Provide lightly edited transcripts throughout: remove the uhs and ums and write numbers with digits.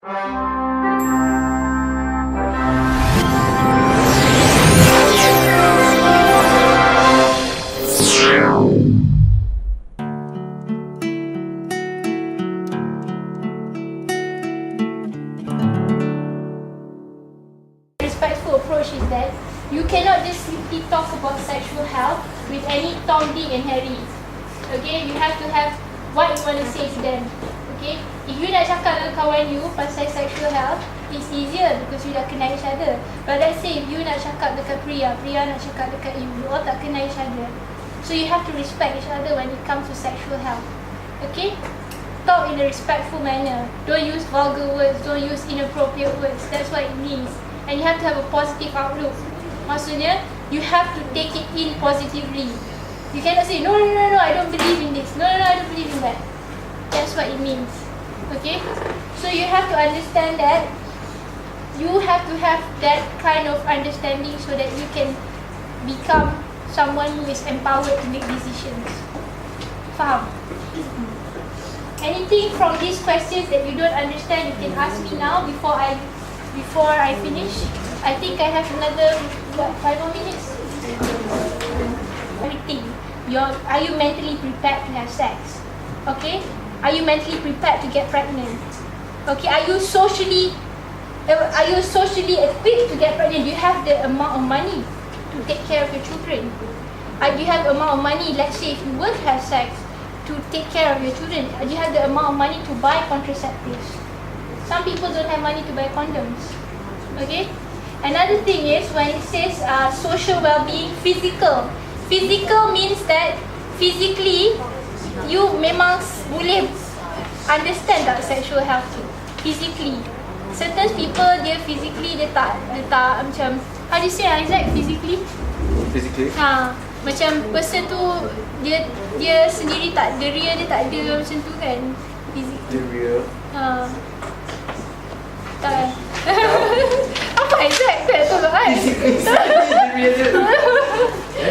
Respectful approach is that you cannot just simply talk about sexual health with any Tom, Dick and Harry. Okay, you have to have what you want to say to them. Okay, if you nak cakap dengan kawan you pasal sexual health, it's easier because you dah kenal each other. But let's say if you nak cakap dekat Priya nak cakap dekat you all tak kenal each other. So you have to respect each other when it comes to sexual health. Okay, talk in a respectful manner. Don't use vulgar words, don't use inappropriate words. That's what it means. And you have to have a positive outlook. Maksudnya, you have to take it in positively. You cannot say, no, I don't believe in this. No, I don't believe in that. That's what it means. Okay? So you have to understand that you have to have that kind of understanding so that you can become someone who is empowered to make decisions. Faham? Anything from these questions that you don't understand, you can ask me now before I finish. I think I have another 5 more minutes. Everything. Are you mentally prepared to have sex? Okay? Are you mentally prepared to get pregnant? Okay? Are you socially equipped to get pregnant? Do you have the amount of money to take care of your children? Do you have the amount of money, let's say if you were to have sex, to take care of your children? Do you have the amount of money to buy contraceptives? Some people don't have money to buy condoms. Okay? Another thing is when it says social well-being, physical. Physical means that physically you memang boleh understand tak sexual health tu. Physically. Certain people dia physically dia tak macam, how do you say Isaac, physically? Physically? Macam person tu dia sendiri tak, deria dia tak ada macam tu kan. Physically. Deria? Tak. Apa Isaac? Tak tahu kan?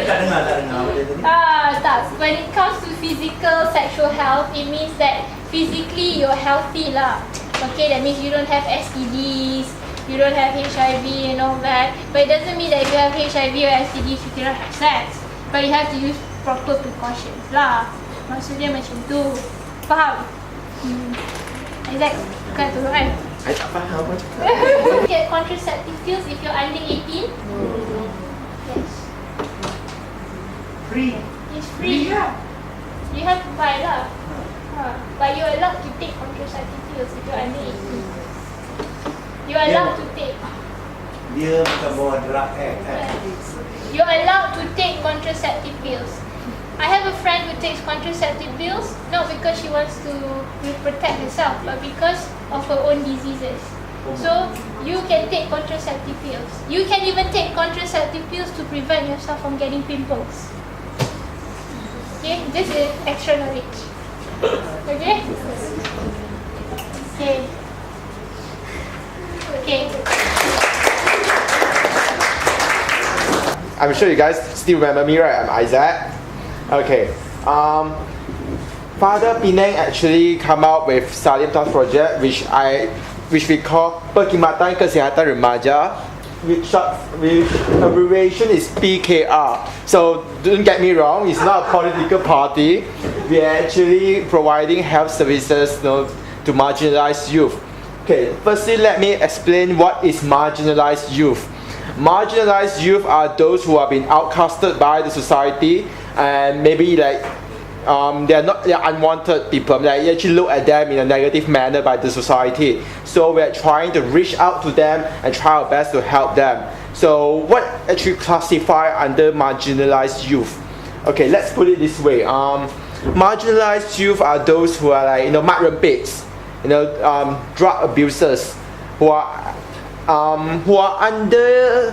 Tak dengar tak. When it comes to physical sexual health, it means that physically you're healthy lah. Okay, that means you don't have STDs, you don't have HIV and all that. But it doesn't mean that if you have HIV or STDs, you cannot have sex. But you have to use proper precautions lah. Maksudnya macam tu. Faham? Isaac, bukan tu kan? I tak faham macam Get contraceptive pills if you're under 18? Yes. Free? It's free. You have to buy lah. But you're allowed to take contraceptive pills if you're under 18. You're allowed to take. Dia bukan bawa drug kan? You're allowed to take contraceptive pills. I have a friend who takes contraceptive pills, not because she wants to protect herself, but because of her own diseases. So, you can take contraceptive pills. You can even take contraceptive pills to prevent yourself from getting pimples. Okay, this is extra knowledge. Okay? Okay. I'm sure you guys still remember me, right? I'm Isaac. Okay. Father Penang actually come out with Salim Talks project, which we call Perkhidmatan Kesihatan Remaja, which abbreviation is PKR. So don't get me wrong, it's not a political party. We are actually providing health services, to marginalized youth. Okay, firstly let me explain what is marginalized youth. Marginalized youth are those who have been outcasted by the society, and maybe they're unwanted people. Like, you actually look at them in a negative manner by the society. So we're trying to reach out to them and try our best to help them. So what actually classify under marginalized youth? Okay, let's put it this way. Marginalized youth are those who are like, mat-rempits, drug abusers, who are under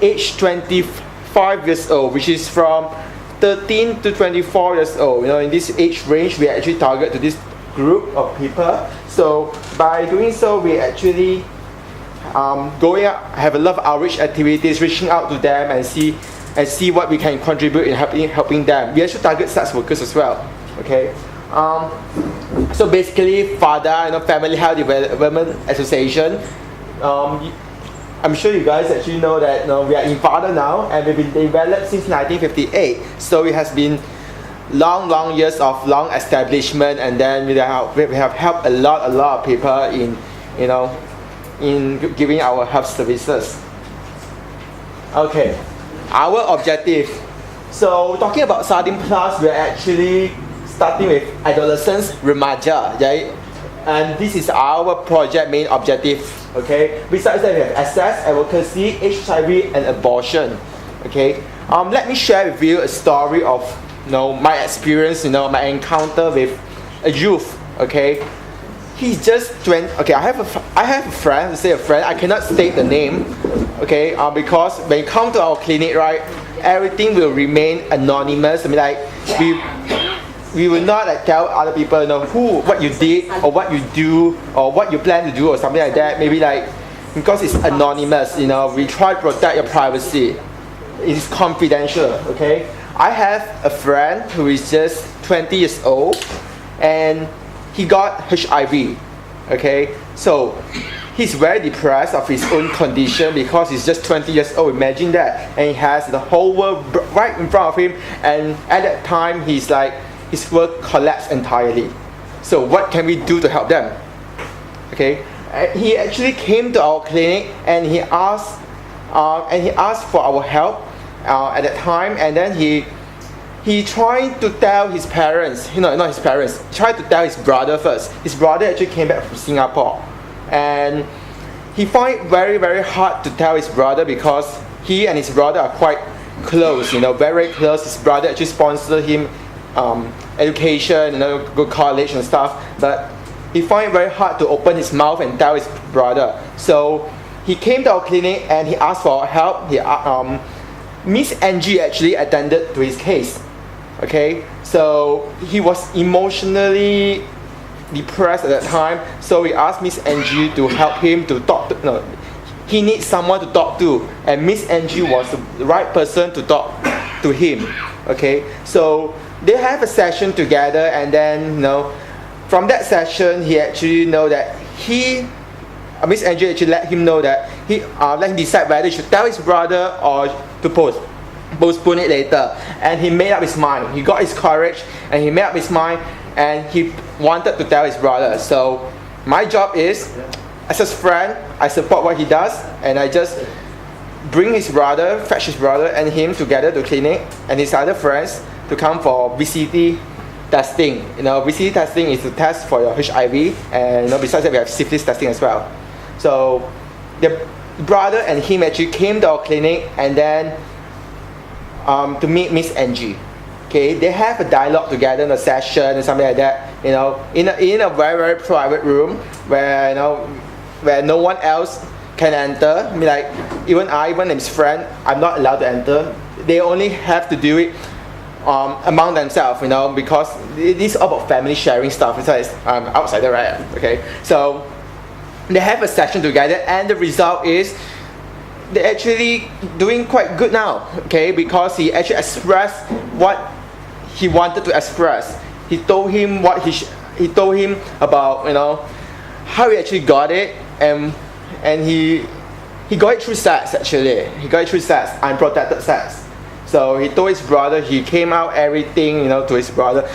age 25 years old, which is from 13 to 24 years old. In this age range, we actually target to this group of people. So by doing so, we actually going out, have a lot of outreach activities, reaching out to them and see what we can contribute in helping them. We actually target sex workers as well. Okay. So basically, FHDA, Family Health Development Association. I'm sure you guys actually know that we are in FHDA now, and we've been developed since 1958. So it has been long years of long establishment, and then we have helped a lot of people in giving our health services. Okay, our objective. So talking about 13 plus, we're actually starting with adolescents, remaja, right? And this is our project main objective. Okay. Besides that, we have access, advocacy, HIV, and abortion. Okay. Let me share with you a story of my experience, my encounter with a youth. Okay. He's just 20. Okay, I have a friend. To say a friend, I cannot state the name. Okay. Because when you come to our clinic, right, everything will remain anonymous. I mean, like we will not tell other people what you did or what you do or what you plan to do or something like that. Maybe because it's anonymous, we try to protect your privacy. It is confidential. Okay. I have a friend who is just 20 years old, and he got HIV. Okay. So he's very depressed of his own condition because he's just 20 years old. Imagine that, and he has the whole world right in front of him. And at that time, his world collapsed entirely. So what can we do to help them? Okay, he actually came to our clinic and he asked for our help at that time. And then he tried to tell his parents, not his parents. He tried to tell his brother first. His brother actually came back from Singapore, and he found it very hard to tell his brother because he and his brother are quite close. Very close. His brother actually sponsored him education, go college and stuff, but he found it very hard to open his mouth and tell his brother. So he came to our clinic and he asked for help. Miss Angie actually attended to his case. Okay, so he was emotionally depressed at that time. So we asked Miss Angie to help him to talk to. He needs someone to talk to, and Miss Angie was the right person to talk to him. Okay, so they have a session together, and then from that session he actually that Miss Angie actually let him know that let him decide whether he should tell his brother or to postpone it later. And he made up his mind. He got his courage and he made up his mind, and he wanted to tell his brother. So my job is, as his friend, I support what he does, and I just bring his brother, fetch his brother and him together to clinic and his other friends to come for VCT testing. VCT testing is to test for your HIV, and besides that we have syphilis testing as well. So the brother and him actually came to our clinic and then to meet Miss Angie. Okay, they have a dialogue together in a session and something like that. In a very private room where where no one else can enter. I mean, even his friend, I'm not allowed to enter. They only have to do it among themselves, because this is all about family sharing stuff. It's outsider, right? Okay, so they have a session together, and the result is they're actually doing quite good now. Okay, because he actually expressed what he wanted to express. He told him he told him about how he actually got it, and he got it through sex. Actually, he got it through sex, unprotected sex. So he told his brother, he came out everything, to his brother.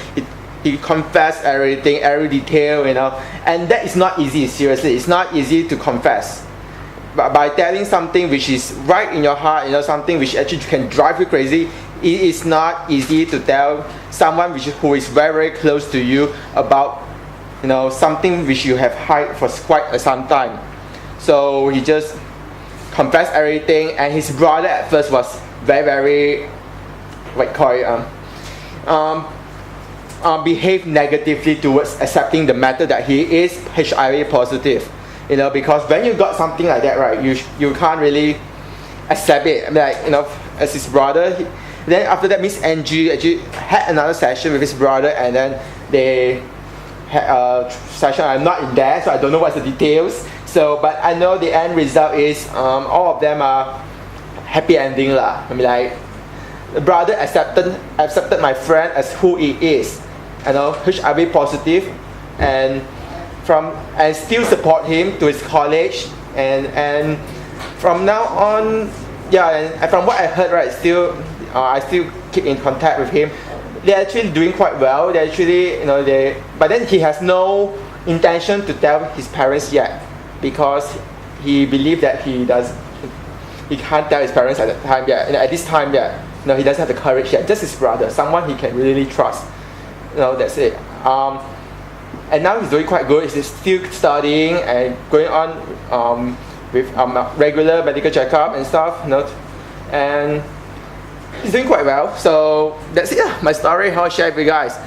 He confessed everything, every detail, and that is not easy. Seriously, it's not easy to confess. But by telling something which is right in your heart, something which actually can drive you crazy, it is not easy to tell someone who is very close to you about, something which you have hid for quite some time. So he just confessed everything, and his brother at first was very behave negatively towards accepting the matter that he is HIV positive. Because when you got something like that, right, you can't really accept it. As his brother, then after that, Miss Angie actually had another session with his brother, and then they had a session. I'm not in there, so I don't know what's the details. So, but I know the end result is all of them are happy ending lah. The brother accepted my friend as who he is. HIV positive, and still support him to his college, and from now on, and from what I heard, right, I still keep in contact with him. They're actually doing quite well. They actually, but then he has no intention to tell his parents yet, because he believes that he can't tell his parents at that time yet. At this time yet, he doesn't have the courage yet. Just his brother, someone he can really trust. That's it. And now he's doing quite good. He's still studying and going on with regular medical checkup and stuff. And he's doing quite well. So that's it. My story. I'll share with you guys.